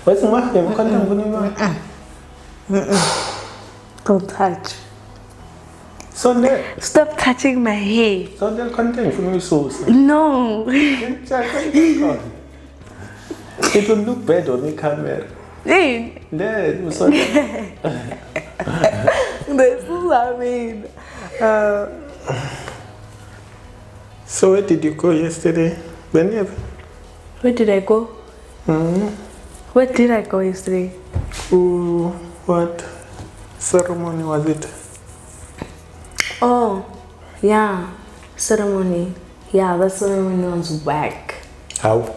What's the matter? Don't touch. Sunday. Stop touching my hair. Sunday content for me sauce. No. It will look bad on the camera. Hey. Yeah, it was Sunday. This is what I mean. So where did you go yesterday? Where did I go? Where did I go yesterday? Ooh, what ceremony was it? Oh, yeah, ceremony. Yeah, that ceremony was whack. How?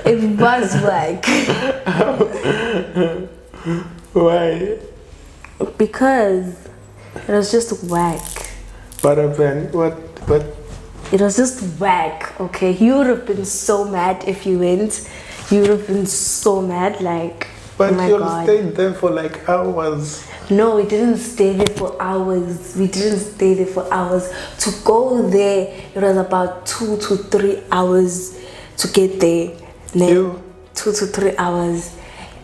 It was whack. Why? Because it was just whack. What happened? What? It was just whack, okay? You would have been so mad if you went. You would have been so mad, like, But oh my you God. stayed there for like hours. No, we didn't stay there for hours. To go there, it was about 2 to 3 hours to get there. You? 2 to 3 hours.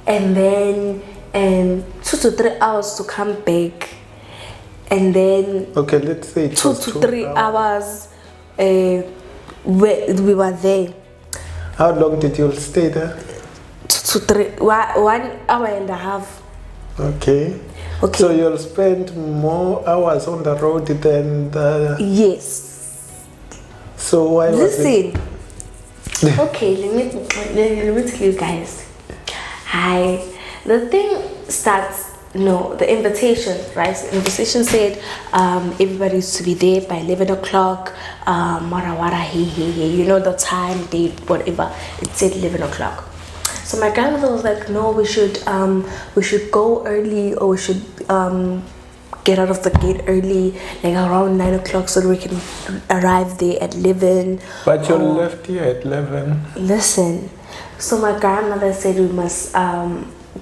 And then 2 to 3 hours to come back. And then Okay, let's say it 2 was to 2 3 hours we were there. How long did you stay there? 2 to 3, 1 hour and a half. Okay. So you'll spend more hours on the road than the... Yes. So why was it? Listen. Okay, let me tell you guys. The thing starts. No, the invitation, right? The invitation said everybody's to be there by 11 o'clock. Wara, hey. You know the time, date, whatever. It said 11 o'clock. So my grandmother was like, no, we should go early, or we should get out of the gate early, like around 9 o'clock, so that we can arrive there at 11. But you left here at 11. Listen, so my grandmother said we must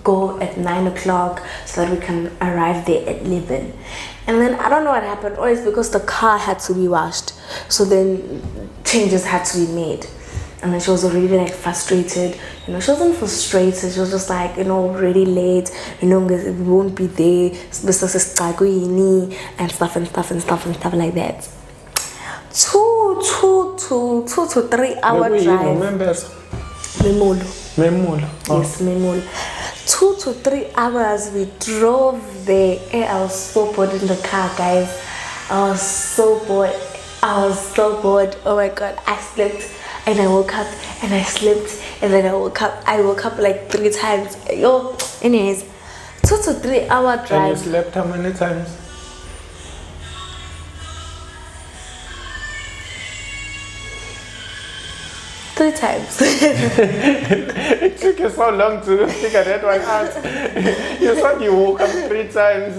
go at 9 o'clock so that we can arrive there at 11. And then I don't know what happened, or it's because the car had to be washed, so then changes had to be made. And then she was already like frustrated. You know, she wasn't frustrated, she was just like, you know, already late, you know, we won't be there, and stuff like that. 2 to 3 hour drive. Memulo. Oh. Yes, Memulo. 2 to 3 hours we drove there. I was so bored in the car, guys. I was so bored. Oh my God, I slept and I woke up and I slept and then I woke up like 3 times. Yo, anyways, 2 to 3 hour drive. And you slept how many times? 3 times. It took you so long to figure that one out. You thought you woke up 3 times.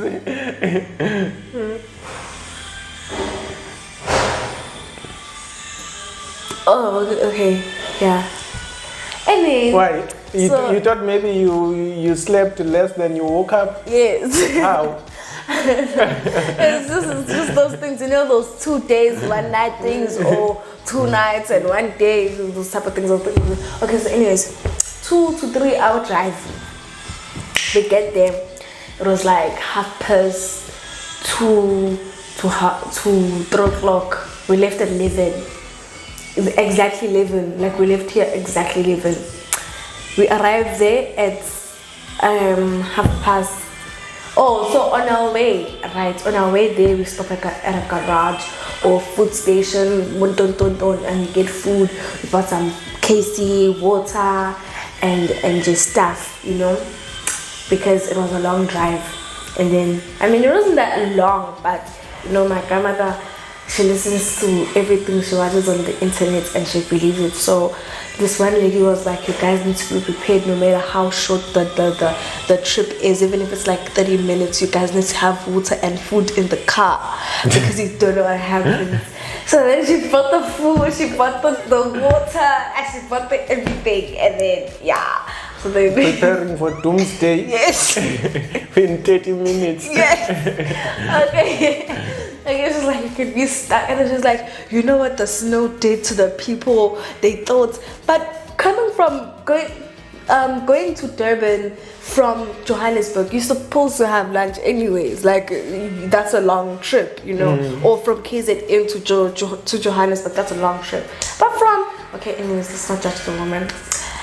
Oh, okay, yeah. Anyways. Why? You thought maybe you slept less than you woke up? Yes. How? it's just those things, you know, those 2 days, 1 night things, or 2 nights and 1 day, those type of things. Okay, so anyways, 2 to 3 hour drive. We get there. It was like 2:30 to 3 o'clock. We left at 11. Exactly 11. Like we left here exactly 11. We arrived there at 30:30. Oh, so on our way there, we stop at a garage or food station, and we get food. We bought some KC, water, and just stuff, you know, because it was a long drive. And then, I mean, it wasn't that long, but, you know, my grandmother, she listens to everything she watches on the internet and she believes it. So this one lady was like, you guys need to be prepared no matter how short the trip is, even if it's like 30 minutes, you guys need to have water and food in the car because you don't know what happens. So then she bought the food, she bought the water, and she bought the everything, and then yeah. So they preparing for doomsday. Yes. In 30 minutes. Yes. Okay. Like it's just like you could be stuck, and it's just like, you know what the snow did to the people. They thought, but coming from going to Durban from Johannesburg, you're supposed to have lunch anyways. Like that's a long trip, you know. Or from KZN to Johannesburg, that's a long trip. But anyways, let's not judge the woman.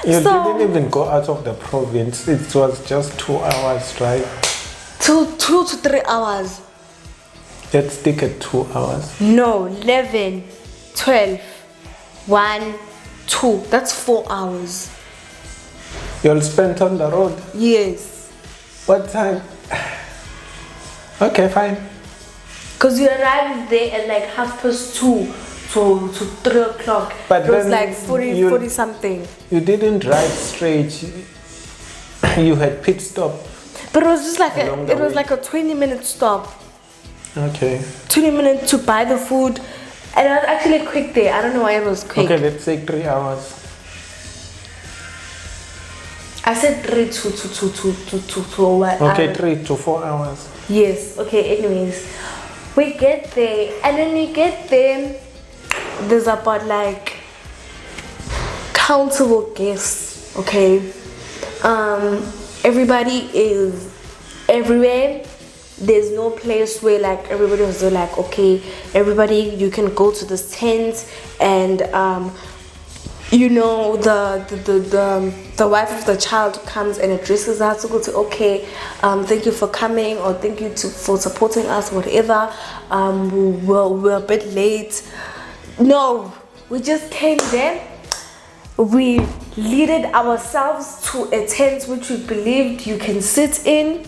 You didn't even go out of the province. It was just 2 hours drive. 2 to 3 hours. Let's stick at 2 hours. No, 11, 12, 1, 2. That's 4 hours. You'll spend on the road? Yes. What time? Okay, fine. Because you arrived there at like 2:30 to 3 o'clock. But it was then like 40 something. You didn't drive straight. You had pit stop. But it was just like a 20-minute stop. Okay. 20 minutes to buy the food. And it was actually quick there. I don't know why it was quick. Okay, let's say 3 hours. I said 3 to what? Okay, 3 to 4 hours. Yes. Okay, anyways. We get there. And when we get there, there's about like countable guests. Okay. Everybody is everywhere. There's no place where like everybody was like, okay, everybody, you can go to this tent, and you know, the wife of the child comes and addresses us to go to, okay, thank you for coming, or thank you for supporting us, whatever. We're a bit late. No, we just came there. We leaded ourselves to a tent which we believed you can sit in,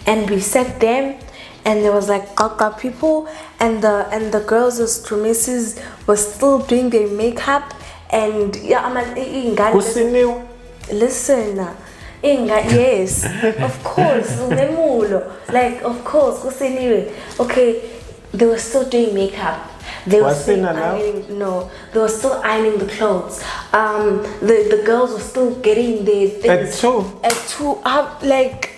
and we sat there, and there was like Kaka people, and the girls as promises were still doing their makeup, and yeah, I'm like, listen, yes, of course, like of course, okay, they were still doing makeup. They were still ironing, they were still ironing the clothes. The girls were still getting their things. At 2, like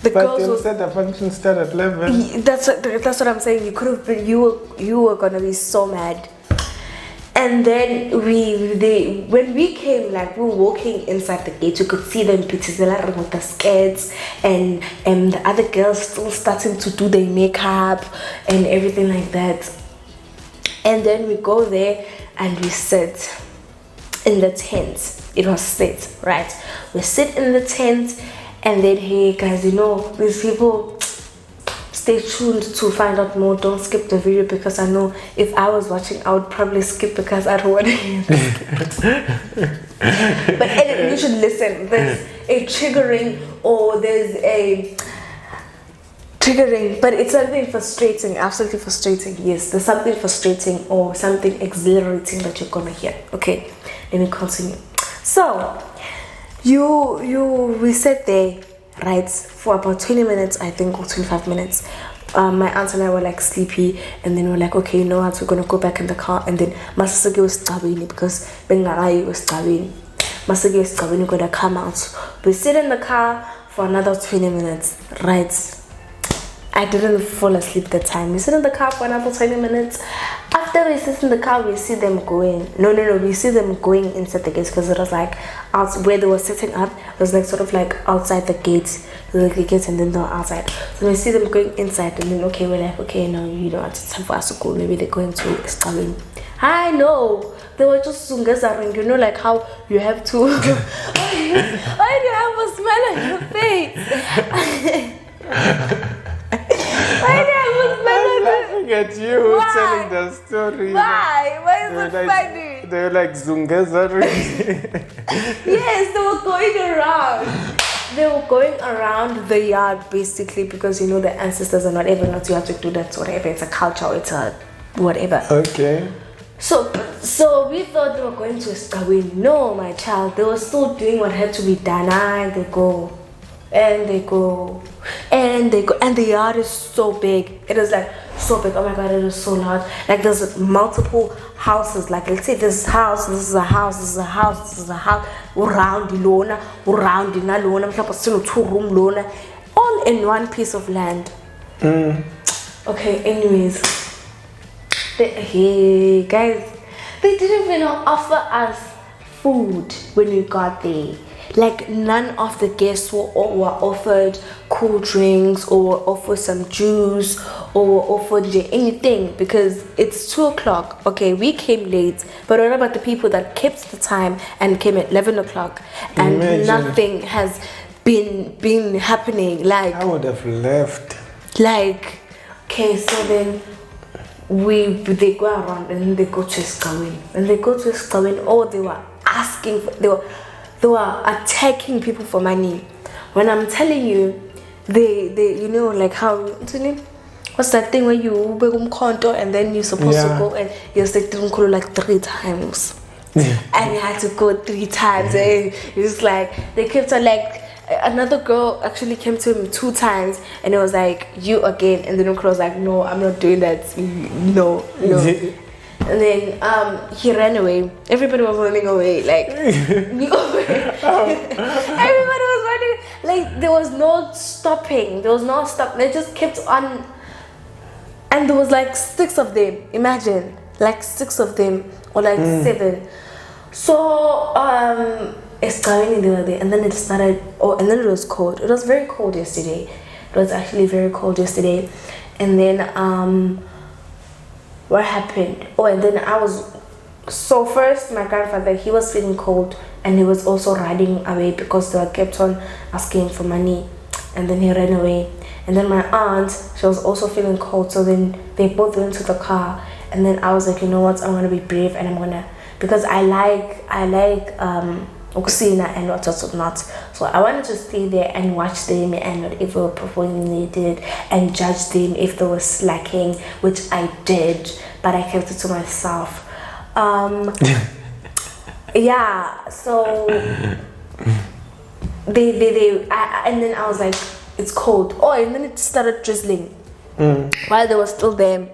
the girls. But you said the function started at 11. That's what I'm saying. You could have been. You were gonna be so mad. And then when we came, like we were walking inside the gate, you could see them pitizela with the skirts, and the other girls still starting to do their makeup and everything like that. And then we go there and we sit in the tent. It was set, right? We sit in the tent, and then, hey guys, you know, these people, stay tuned to find out more. Don't skip the video, because I know if I was watching, I would probably skip because I don't want to hear this. But anyway, you should listen. There's a triggering, or there's a triggering, but it's something frustrating, absolutely frustrating. Yes, there's something frustrating or something exhilarating that you're gonna hear. Okay, let me continue. So we sat there, right, for about 20 minutes, I think, or 25 minutes. My aunt and I were like sleepy, and then we're like, okay, you know what, we're gonna go back in the car. And then Masasagi was stabbing, because Bengarai was stabbing. Masasagi was stabbing, gonna come out. We sit in the car for another 20 minutes, right? I didn't fall asleep that time. We sit in the car for another 20 minutes. After we sit in the car, we see them going. No, we see them going inside the gates, because it was like out where they were setting up. It was like sort of like outside the gates, like the gates, and then they were outside. So we see them going inside, and then okay, we're like, okay, no, you know, it's time for us to go. Maybe they're going to Stalin. I know. They were just sungezaring, you know, like how you have to. Why do you have a smile on your face? Why do you have a smile on your face? Look at you telling the story. Why? Why is it funny? They were like zungezari. Yes, they were going around. They were going around the yard, basically, because you know the ancestors and whatever, not you have to do that, whatever. It's a culture, it's a whatever. Okay. So we thought they were going to Estabin. No, my child, they were still doing what had to be done. And they go. And the yard is so big. It is like so big. Oh my god, it is so large. Like there's multiple houses. Like let's say this house, this is a house, this is a house, this is a house. Around the lona, around the lona, 2-room lona, all in one piece of land. Okay, anyways. Hey guys, they didn't even offer us food when we got there. Like none of the guests were offered cool drinks or were offered some juice or were offered anything because it's 2 o'clock. Okay, we came late, but what about the people that kept the time and came at 11 o'clock and Imagine. nothing has been happening? Like I would have left. Like, okay, so then they go around and they go to Skawin. And they go to Skawin, oh, they were asking for, they were attacking people for money. When I'm telling you, they you know, like how, what's that thing where you konto and then you're supposed to go and you're like 3 times. And you had to go 3 times and it's like they kept on like another girl actually came to him 2 times and it was like, you again, and then Uncle was like, no, I'm not doing that, no. And then he ran away. Everybody was running away, like everybody was running, like there was no stopping, they just kept on. And there was like 6 of them, imagine, like 6 of them or like 7. So it's going in the other day, and then it started. Oh, and then it was cold. It was very cold yesterday. It was actually very cold yesterday. And then what happened? Oh, and then so first my grandfather, he was feeling cold and he was also running away because they kept on asking for money, and then he ran away. And then my aunt, she was also feeling cold, so then they both went to the car. And then I was like, you know what, I'm gonna be brave and I'm gonna, because I like Oksina and not. So I wanted to stay there and watch them and whatever performing they did and judge them if they were slacking, which I did, but I kept it to myself. Yeah, so and then I was like, it's cold. Oh, and then it started drizzling. While they were still there,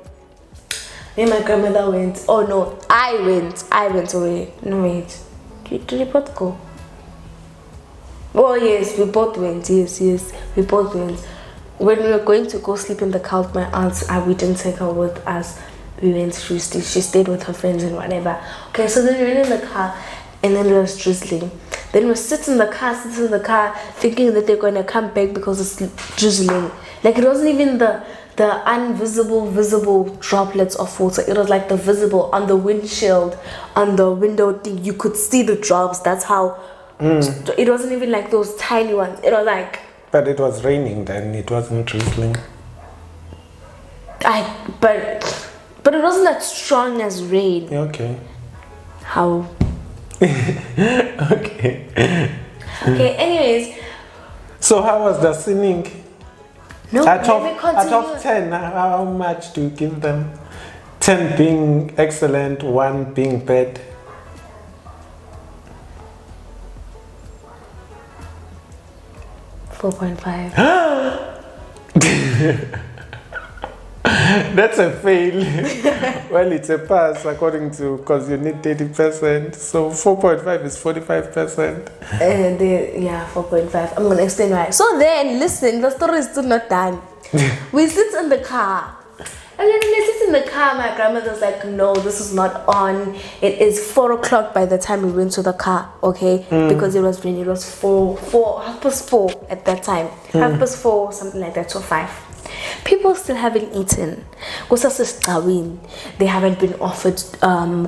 me and my grandmother went. Oh no, I went away. No wait. Did we both go? Oh yes, we both went. Yes, we both went. When we were going to go sleep in the car with my aunt, we didn't take her with us. We went. She stayed with her friends and whatever. Okay, so then we went in the car, and then it was drizzling. Then we sit in the car, thinking that they're gonna come back because it's drizzling. Like it wasn't even the visible droplets of water. It was like the visible on the windshield, on the window thing. You could see the drops. That's how. It wasn't even like those tiny ones. It was like. But it was raining then. It wasn't drizzling. But it wasn't that strong as rain. Okay. How? Okay. Okay. Anyways. So how was the singing? No, out of 10, how much do you give them? 10 being excellent, 1 being bad. $4.5. That's a fail. Well, it's a pass according to, because you need 30%. So 4.5 is 45%. Yeah, 4.5. I'm gonna explain why. So then, listen, the story is still not done. We sit in the car. And then when I sit in the car, my grandmother's like, no, this is not on. It is 4 o'clock by the time we went to the car, okay? Because it was raining. It was 4:30 at that time. 4:30, something like that, to 5. People still haven't eaten. They haven't been offered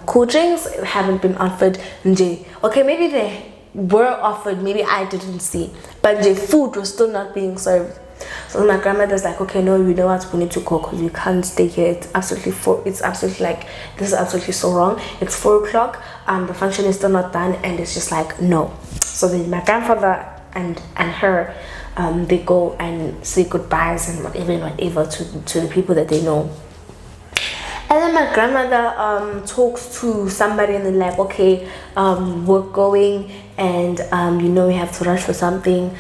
cool drinks, haven't been offered nje. Okay, maybe they were offered, maybe I didn't see. But the food was still not being served. So my grandmother's like, okay, no, you know what, we need to go because we can't stay here. It's absolutely like, this is absolutely so wrong. It's 4 o'clock, the function is still not done, and it's just like, no. So then my grandfather and her, they go and say goodbyes and whatever to the people that they know. And then my grandmother talks to somebody and they're like, okay, we're going and we have to rush for something.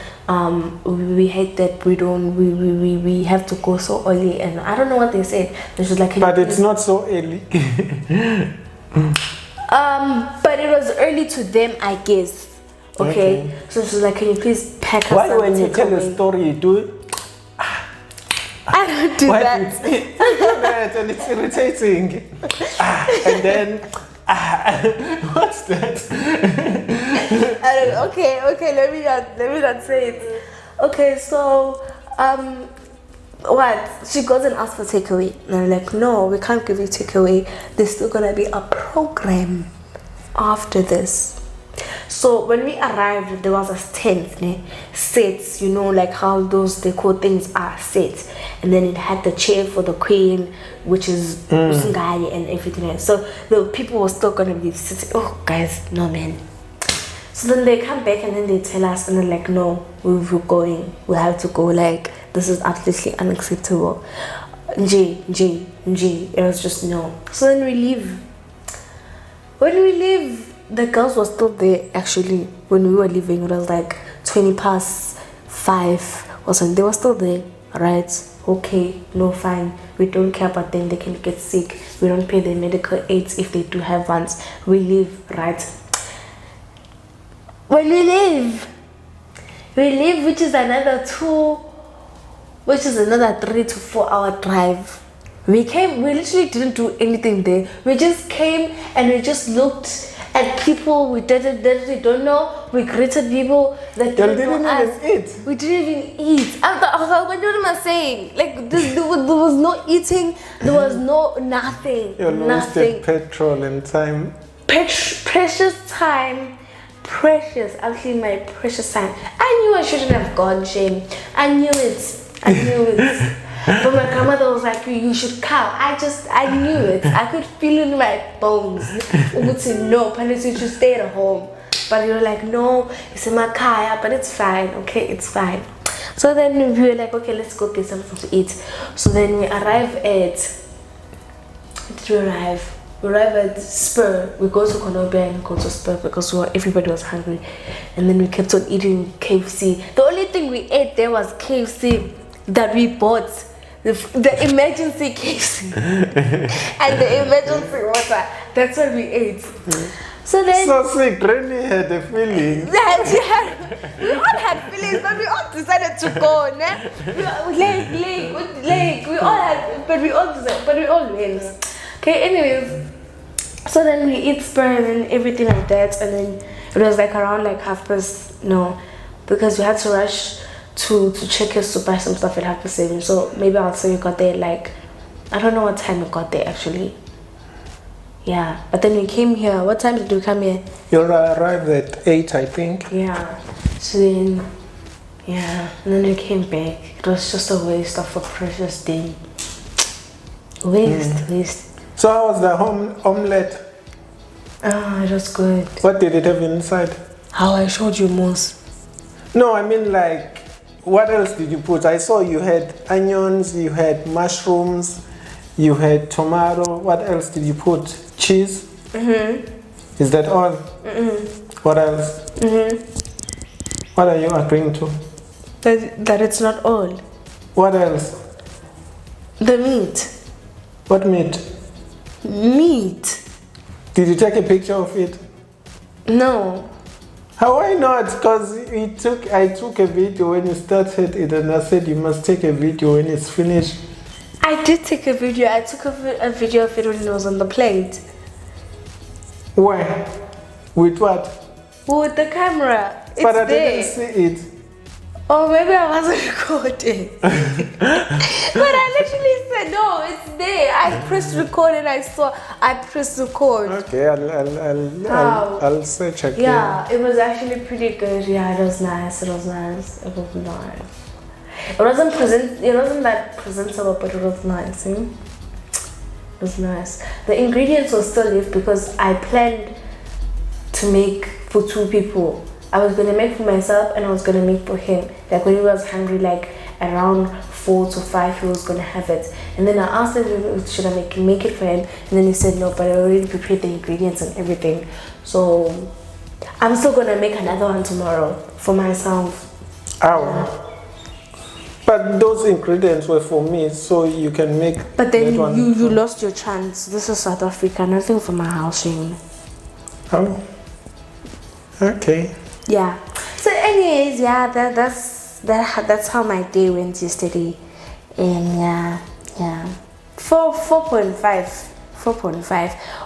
We hate that we have to go so early, and I don't know what they said. They're just like, but it's not so early. But it was early to them, I guess. Okay. So she's like, can you please pack us? Why when you tell a story you do it? I don't do Why that. do you do that? And it's irritating. And then, what's that? I don't know. Okay, let me not say it. Okay, so what? She goes and asks for takeaway. And I'm like, no, we can't give you takeaway. There's still gonna be a program after this. So when we arrived, there was a tent, sets, like how those decor things are set, and then it had the chair for the queen, which is Usungari and everything else. So the people were still gonna be sitting. Oh, guys, no man. So then they come back and then they tell us, and they're like, no, we're going. We have to go. Like, this is absolutely unacceptable. Nj. It was just no. So then we leave. When we leave, the girls were still there actually. When we were leaving, it was like 5:20 or something. They were still there, right? Okay, no, fine. We don't care about them. They can get sick. We don't pay their medical aids if they do have ones. We leave, right? When we leave, which is another 3 to 4 hour drive. We literally didn't do anything there. We just came and we just looked at people we don't know. We greeted people that didn't know us. Even eat. We didn't even eat. What am I saying? Like there was no eating. There was no nothing. You wasted petrol and time. Precious time. Precious, actually my precious time. I knew I shouldn't have gone, Shane. I knew it. But my grandmother was like, you should come. I knew it. I could feel it in my bones. No, Panis, you should stay at home. But you were like, no, it's in my car, but it's fine, okay, it's fine. So then we were like, okay, let's go get something to eat. So then we arrive at, We arrive at Spur. We go to Konobia and go to Spur because everybody was hungry. And then we kept on eating KFC. The only thing we ate there was KFC that we bought. The emergency KFC. And the emergency water. That's what we ate. So then... So sick, Granny had a feeling. We all had feelings, but we all decided to go, ne? We all had... But we all went. Okay, anyways, so then we eat Spur and everything like that, and then it was like around like 7:30, no, because we had to rush to Checkers to buy some stuff at 7:30. So maybe I'll say we got there like, I don't know what time we got there actually. Yeah, but then we came here. What time did we come here? You arrived at 8, I think. Yeah, so then, yeah, and then we came back. It was just a waste of a precious day. Waste. So how was the omelette? Oh, it was good. What did it have inside? How I showed you most. No, I mean like, what else did you put? I saw you had onions, you had mushrooms, you had tomato. What else did you put? Cheese? Mm-hmm. Is that all? Mm-hmm. What else? Mm-hmm. What are you agreeing to? That it's not all. What else? The meat. What meat? Meat. Did you take a picture of it? No. How, why not? Because I took a video when you started it, and I said you must take a video when it's finished. I did take a video. I took a video of it when it was on the plate. Where? With what? With the camera. It's but I there. didn't see it. Oh, maybe I wasn't recording. But I literally said, no, it's there. I pressed record and I pressed record. Okay, I'll search again. Yeah, it was actually pretty good. Yeah, it was nice. It wasn't that presentable, but it was nice. It was nice. The ingredients were still left because I planned to make for 2 people. I was gonna make for myself and I was gonna make for him. Like when he was hungry, like around 4 to 5, he was gonna have it. And then I asked him, should I make it for him? And then he said no, but I already prepared the ingredients and everything. So I'm still gonna make another one tomorrow for myself. Oh. But those ingredients were for me, so you can make. But then you lost your chance. This is South Africa, nothing for my house, Shane. Oh. Okay. Yeah. So anyways, yeah, that's how my day went yesterday. And yeah. 4.5.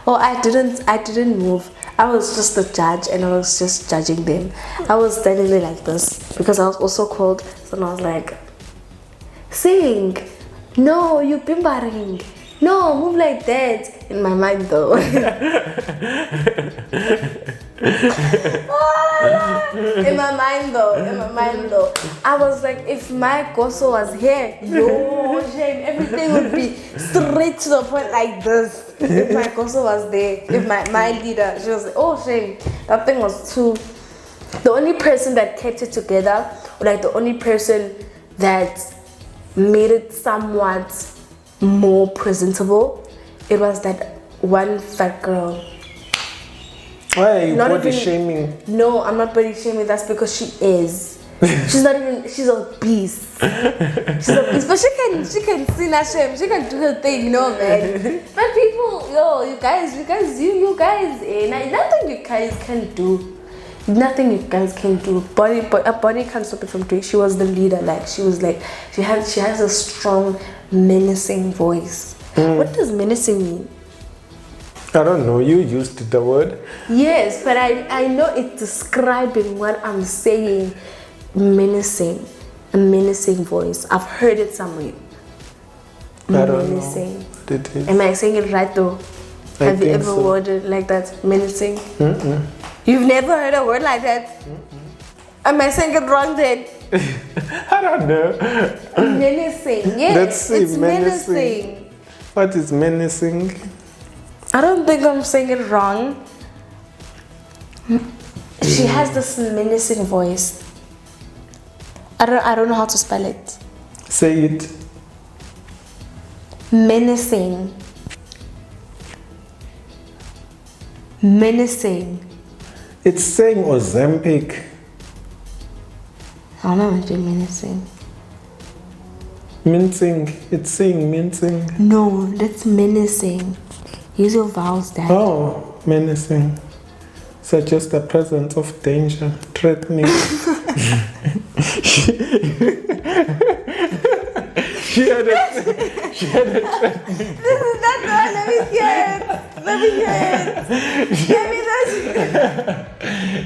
Oh, I didn't move. I was just the judge and I was just judging them. I was standing there like this because I was also cold. So I was like, sing. No, you bimbering. No, move like that. In my mind though. In my mind though. I was like, if my Goso was here, yo, shame, everything would be straight to the point like this. If my Goso was there, if my leader, she was like, oh shame, that thing was too. The only person that kept it together, or like the only person that made it somewhat more presentable, it was that one fat girl. Why are you body shaming? No, I'm not body shaming. That's because she is. She's not even. She's obese. She's obese, but she can sing that shame. She can do her thing, you know, man. But people, you guys, nothing you guys can do. Nothing you guys can do. A body can't stop it from doing. She was the leader. Like she has a strong, menacing voice. What does menacing mean? I don't know. You used the word. Yes, but I know it's describing what I'm saying. Menacing, a menacing voice. I've heard it somewhere. I don't know. Am I saying it right though? Have you ever worded like that? Menacing? You've never heard a word like that? Am I saying it wrong then? I don't know. Menacing. Yes, it's menacing. What is menacing? I don't think I'm saying it wrong. She has this menacing voice. I don't know how to spell it. Say it. Menacing. Menacing. It's saying Ozempic. I don't know what you're menacing. Mincing. It's saying mincing. No, that's menacing. Use your vowels, Dad. Oh, menacing. Suggests the presence of danger, threatening. She had a threatening. This is not the one. Let me hear it. Give me this.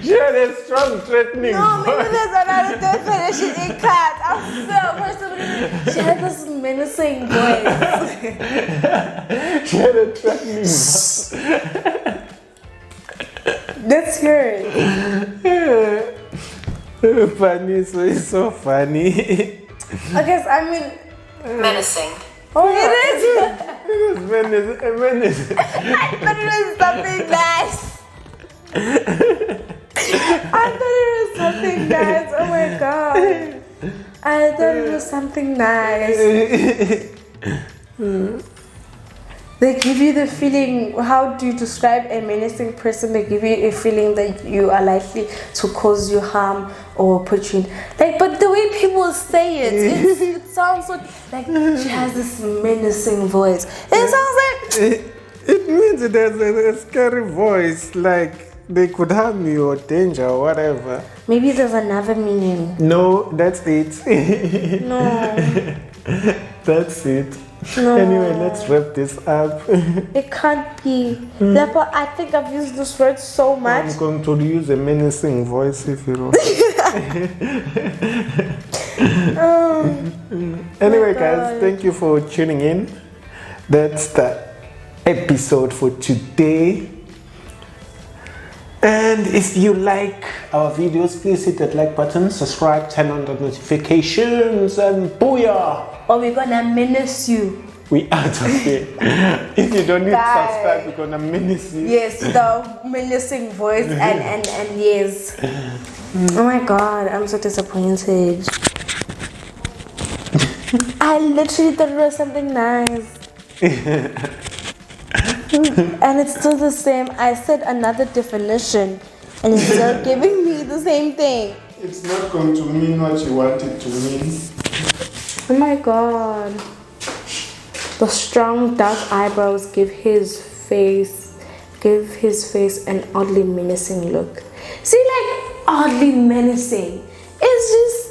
She had a strong threatening. No, maybe there's another definition in cat. I feel personally. She had this menacing voice. She had a threatening voice. That's her. Funny, so it's so funny. Okay, so I mean. Menacing. Oh, it is. It is menacing. I thought it was something nice. I thought it was something nice. Oh my god. I thought it was something nice. They give you the feeling. How do you describe a menacing person? They give you a feeling that you are likely to cause you harm or put you in. Like, but the way people say it, it sounds so, like she has this menacing voice. It sounds like it means it has a scary voice, like they could harm you or danger or whatever. Maybe there's another meaning. No, that's it. No. That's it. No. Anyway, let's wrap this up. It can't be. Therefore, I think I've used this word so much. I'm going to use a menacing voice if you don't. Anyway, guys, thank you for tuning in. That's the episode for today. And if you like our videos, please hit that like button, subscribe, turn on the notifications, and booyah! Or we're gonna menace you. We out of here. If you don't need to subscribe, we're gonna menace you. Yes, the menacing voice and yes. Oh my god, I'm so disappointed. I literally thought it was something nice. And it's still the same. I said another definition and it's still giving me the same thing. It's not going to mean what you want it to mean. Oh my god. The strong dark eyebrows give his face an oddly menacing look. See, like oddly menacing. It's just